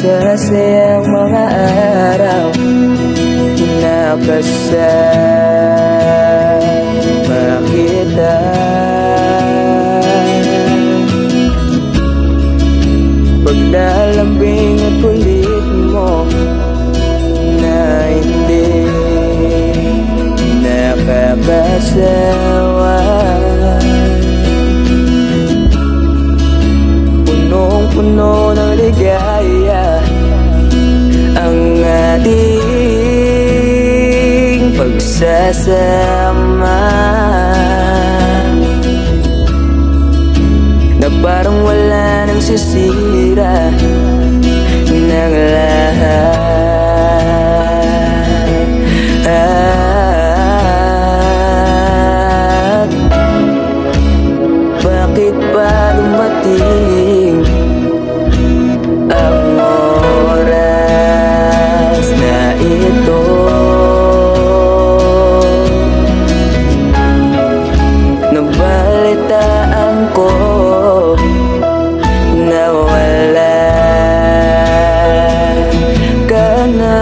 masasayang mga araw na kasama kita. Paglalambing at kulit mo na hindi nakakasawa, punong-puno ng ligaya ang ating pagsasama, na parang wala nang sisira ng lahat. Bakit ba dumating ang oras na ito? Nabalitaan ko na wala ka na.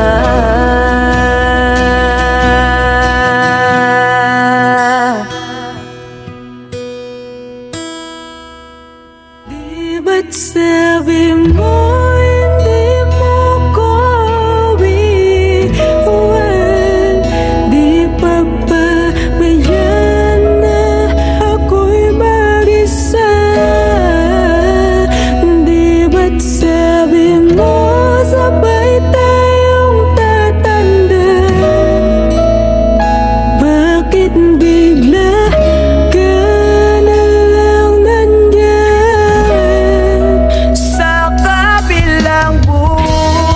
Di ba't sabi mo hindi mo ko iwan? Di pa ba mayan na ako'y mag-isa? Di ba't sabi mo sabay tayong tatanda? Bakit bigla ka na lang nandyan sa kabilang buwan?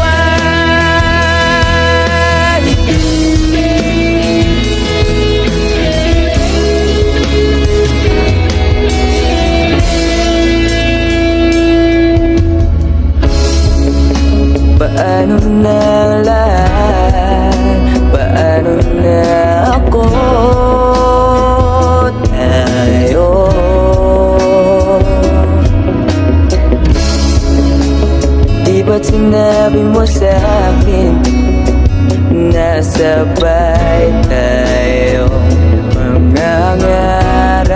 Paano na lahat? Paano na ako? Tayo di ba't sinabi mo sa'kin na sabay tayong mangangarap?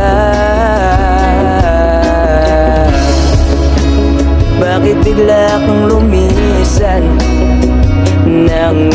Bakit bigla kang lumisan nang